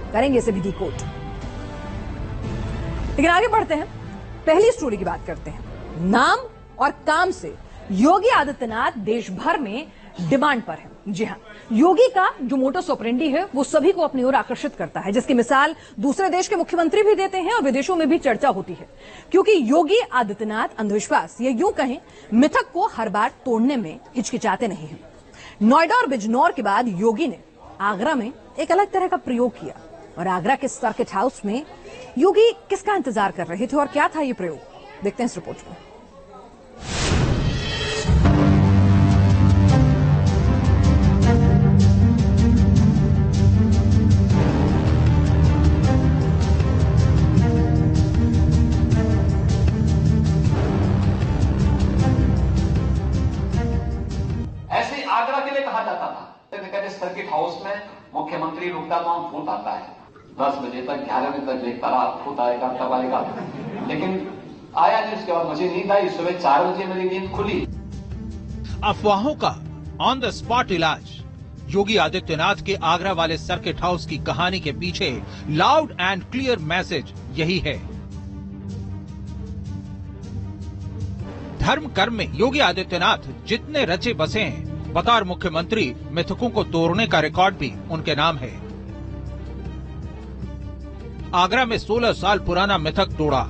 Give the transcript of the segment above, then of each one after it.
करेंगे इसे भी डिकोड। लेकिन आगे बढ़ते हैं, पहली स्टोरी की बात करते हैं। नाम और काम से योगी आदित्यनाथ देश भर में डिमांड पर है। जी हां, योगी का जो मोटस ऑपरेंडी है वो सभी को अपनी ओर आकर्षित करता है, जिसकी मिसाल दूसरे देश के मुख्यमंत्री भी देते हैं और विदेशों में भी चर्चा होती है, क्योंकि योगी आदित्यनाथ अंधविश्वास या यूं कहें मिथक को हर बार तोड़ने में हिचकिचाते नहीं हैं। नोएडा और बिजनौर के बाद योगी ने आगरा में एक अलग तरह का प्रयोग किया और आगरा के सर्किट हाउस में योगी किसका इंतजार कर रहे थे और क्या था ये प्रयोग, देखते हैं इस रिपोर्ट में। ऐसे आगरा के लिए कहा जाता था, सर्किट हाउस में मुख्यमंत्री रुकता तो भूत आता है, 10 बजे तक 11 बजे तक देखता रहा, भूत आएगा तब आएगा, लेकिन आया नहीं। उसके बाद मुझे नींद आई, सुबह 4 बजे मेरी नींद खुली। अफवाहों का ऑन द स्पॉट इलाज। योगी आदित्यनाथ के आगरा वाले सर्किट हाउस की कहानी के पीछे लाउड एंड क्लियर मैसेज यही है। धर्म कर्म में योगी आदित्यनाथ जितने रचे बसे हैं, बतौर मुख्यमंत्री मिथकों को तोड़ने का रिकॉर्ड भी उनके नाम है। आगरा में 16 साल पुराना मिथक तोड़ा,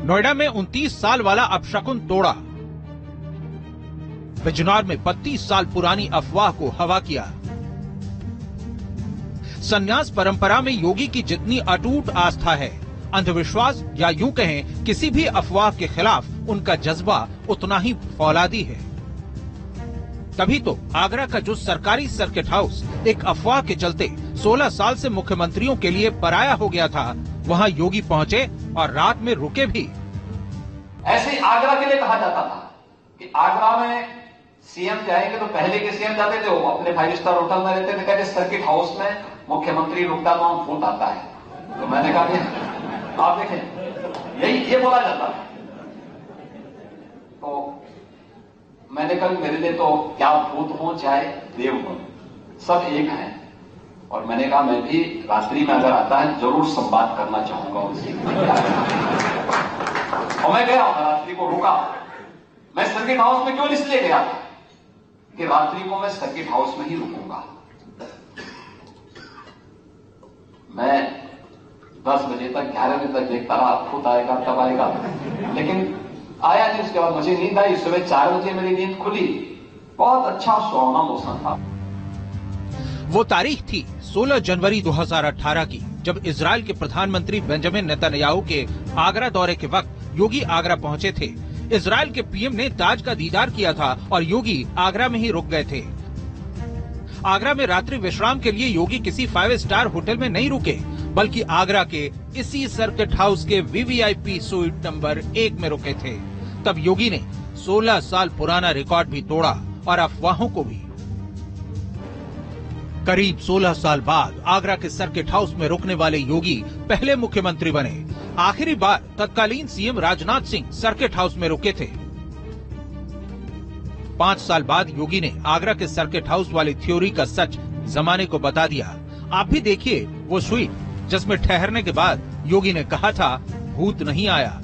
नोएडा में 29 साल वाला अपशकुन तोड़ा, बिजनौर में 32 साल पुरानी अफवाह को हवा किया। संन्यास परंपरा में योगी की जितनी अटूट आस्था है, अंधविश्वास या यूं कहें किसी भी अफवाह के खिलाफ उनका जज्बा उतना ही फौलादी है। तभी तो आगरा का जो सरकारी सर्किट हाउस एक अफवाह के चलते 16 साल से मुख्यमंत्रियों के लिए पराया हो गया था, वहां योगी पहुंचे और रात में रुके भी। ऐसे आगरा के लिए कहा जाता था कि आगरा में सीएम जाएंगे तो पहले के सीएम जाते थे, वो अपने 5 स्टार होटल में रहते थे, कहते सर्किट हाउस में मुख्यमंत्री रुकता तो भूत आता है। तो मैंने कहा आप देखें, ये बोला जाता है। तो मैंने कहा मेरे लिए तो क्या भूत हो चाहे देव हो, सब एक हैं। और मैंने कहा मैं भी रात्रि में अगर आता है जरूर संवाद करना चाहूंगा उनसे। और मैं गया, रात्रि को रुका। मैं सर्किट हाउस में क्यों इसलिए गया था कि रात्रि को मैं सर्किट हाउस में ही रुकूंगा। मैं 10 बजे तक 11 बजे तक देखता रहा, भूत आएगा तब आएगा, लेकिन आया नहीं। उसके बाद मुझे नींद आई, सुबह 4 बजे मेरी नींद खुली। बहुत अच्छा सुहावना मौसम था। वो तारीख थी 16 जनवरी 2018 की, जब इजराइल के प्रधानमंत्री बेंजामिन नेतन्याहू के आगरा दौरे के वक्त योगी आगरा पहुंचे थे। इजराइल के पीएम ने ताज का दीदार किया था और योगी आगरा में ही रुक गए थे। आगरा में रात्रि विश्राम के लिए योगी किसी 5 स्टार होटल में नहीं रुके, बल्कि आगरा के इसी सर्किट हाउस के वीवीआईपी स्वीट नंबर 1 में रुके थे। तब योगी ने 16 साल पुराना रिकॉर्ड भी तोड़ा और अफवाहों को भी। करीब 16 साल बाद आगरा के सर्किट हाउस में रुकने वाले योगी पहले मुख्यमंत्री बने। आखिरी बार तत्कालीन CM Rajnath Singh circuit house में रुके थे। 5 साल बाद योगी ने आगरा के सर्किट हाउस वाली थ्योरी का सच जमाने को बता दिया। आप भी देखिए वो स्वीट जिसमें ठहरने के बाद योगी ने कहा था भूत नहीं आया।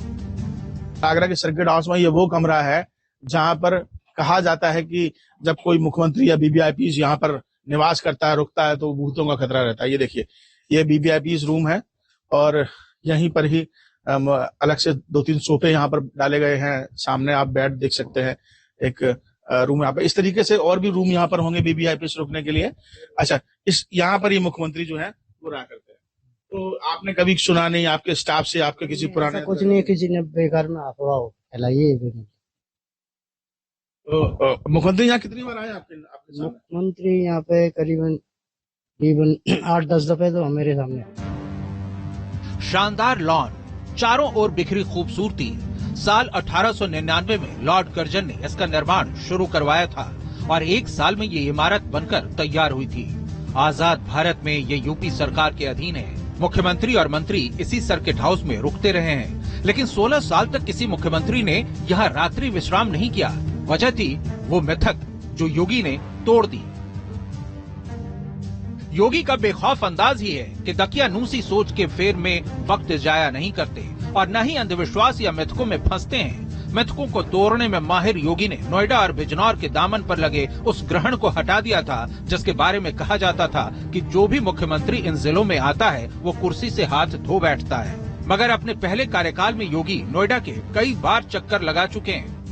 आगरा के सर्किट हाउस में ये वो कमरा है जहां पर कहा जाता है कि जब कोई मुख्यमंत्री या वीवीआईपी यहाँ पर निवास करता है, रुकता है, तो भूतों का खतरा रहता है। ये देखिए, ये वीवीआईपी रूम है और यहीं पर ही अलग से 2-3 सोफे यहाँ पर डाले गए हैं। सामने आप बेड देख सकते हैं, एक रूम यहाँ पर। इस तरीके से और भी रूम यहाँ पर होंगे वीवीआईपी से रुकने के लिए। अच्छा, इस यहाँ पर ये मुख्यमंत्री जो है वो रहा करते हैं। तो आपने कभी सुना नहीं आपके स्टाफ से, आपके किसी पुराने? कुछ नहीं, किसी ने बेकार में अफवाह फैलाई। तो मुख्यमंत्री यहाँ कितनी बार आए आपके मुख्यमंत्री यहाँ पे करीबन 8-10 दफे तो मेरे सामने। शानदार लॉन, चारों ओर बिखरी खूबसूरती। साल 1899 में लॉर्ड कर्जन ने इसका निर्माण शुरू करवाया था और 1 साल में ये इमारत बनकर तैयार हुई थी। आजाद भारत में ये यूपी सरकार के अधीन है। मुख्यमंत्री और मंत्री इसी सर्किट हाउस में रुकते रहे हैं, लेकिन 16 साल तक किसी मुख्यमंत्री ने यहाँ रात्रि विश्राम नहीं किया। वजह थी वो मिथक जो योगी ने तोड़ दी। योगी का बेखौफ अंदाज ही है कि दकियानूसी सोच के फेर में वक्त जाया नहीं करते और न ही अंधविश्वास या मिथकों में फंसते हैं। मिथकों को तोड़ने में माहिर योगी ने नोएडा और बिजनौर के दामन पर लगे उस ग्रहण को हटा दिया था, जिसके बारे में कहा जाता था कि जो भी मुख्यमंत्री इन जिलों में आता है वो कुर्सी से हाथ धो बैठता है। मगर अपने पहले कार्यकाल में योगी नोएडा के कई बार चक्कर लगा चुके हैं।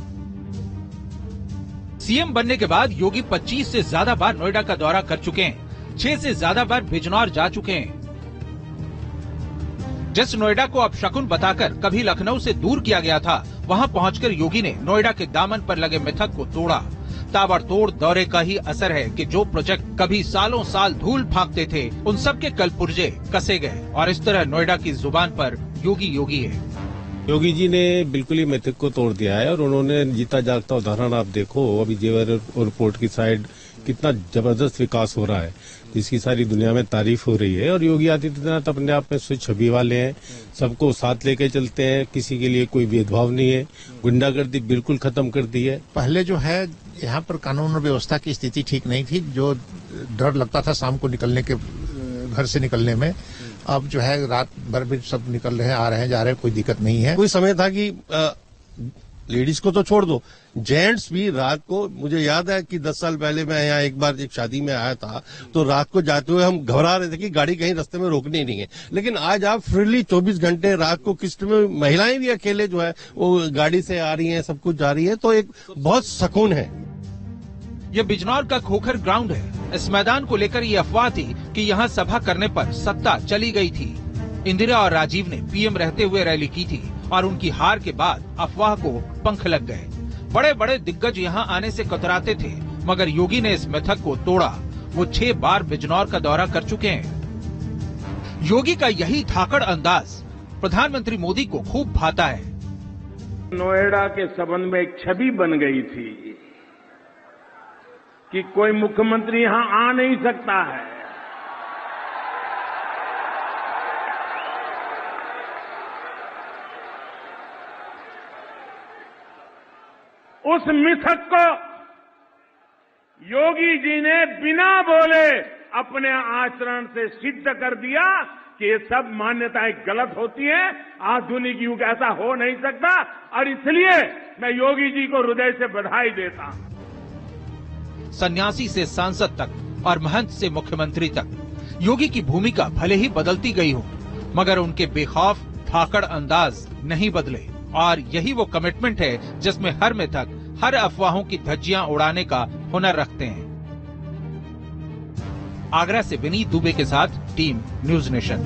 सीएम बनने के बाद योगी 25 से ज्यादा बार नोएडा का दौरा कर चुके हैं, 6 से ज्यादा बार बिजनौर जा चुके हैं। जिस नोएडा को अपशकुन बताकर कभी लखनऊ से दूर किया गया था, वहां पहुंचकर योगी ने नोएडा के दामन पर लगे मिथक को तोड़ा। ताबड़तोड़ दौरे का ही असर है कि जो प्रोजेक्ट कभी सालों साल धूल फांकते थे, उन सब के कलपुर्जे कसे गए और इस तरह नोएडा की जुबान पर योगी योगी है। योगी जी ने बिल्कुल ही मिथक को तोड़ दिया है और उन्होंने जीता जागता उदाहरण आप देखो, अभी जेवर एयरपोर्ट की साइड कितना जबरदस्त विकास हो रहा है, जिसकी सारी दुनिया में तारीफ हो रही है। और योगी आदित्यनाथ अपने आप में स्वच्छ छवि वाले हैं, सबको साथ लेके चलते हैं, किसी के लिए कोई भेदभाव नहीं है, गुंडागर्दी बिल्कुल खत्म कर दी है। पहले जो है यहाँ पर कानून और व्यवस्था की स्थिति ठीक नहीं थी, जो डर लगता था शाम को निकलने के, घर से निकलने में। अब जो है रात भर भी सब निकल रहे हैं, आ रहे हैं, जा रहे हैं, कोई दिक्कत नहीं है। कोई समय था कि लेडीज को तो छोड़ दो, जेंट्स भी रात को, मुझे याद है कि 10 साल पहले मैं यहाँ एक बार एक शादी में आया था, तो रात को जाते हुए हम घबरा रहे थे कि गाड़ी कहीं रास्ते में रोकनी नहीं है। लेकिन आज आप फ्रीली 24 घंटे रात को किस्त में, महिलाएं भी अकेले जो है वो गाड़ी से आ रही हैं, सब कुछ जा रही है, तो एक बहुत सुकून है। ये बिजनौर का खोखर ग्राउंड है। इस मैदान को लेकर ये अफवाह थी कि यहाँ सभा करने पर सत्ता चली गई थी। इंदिरा और राजीव ने पीएम रहते हुए रैली की थी और उनकी हार के बाद अफवाह को पंख लग गए। बड़े बड़े दिग्गज यहाँ आने से कतराते थे, मगर योगी ने इस मिथक को तोड़ा। वो 6 बार बिजनौर का दौरा कर चुके हैं। योगी का यही धाकड़ अंदाज प्रधानमंत्री मोदी को खूब भाता है। नोएडा के संबंध में एक छवि बन गई थी कि कोई मुख्यमंत्री यहां आ नहीं सकता है। उस मिथक को योगी जी ने बिना बोले अपने आचरण से सिद्ध कर दिया कि ये सब मान्यताएं गलत होती हैं, आधुनिक युग ऐसा हो नहीं सकता। और इसलिए मैं योगी जी को हृदय से बधाई देता हूं। सन्यासी से सांसद तक और महंत से मुख्यमंत्री तक, योगी की भूमिका भले ही बदलती गई हो, मगर उनके बेखौफ धाकड़ अंदाज नहीं बदले। और यही वो कमिटमेंट है जिसमें हर मिथक, हर अफवाहों की धज्जियां उड़ाने का हुनर रखते हैं। आगरा से विनीत दुबे के साथ टीम न्यूज नेशन।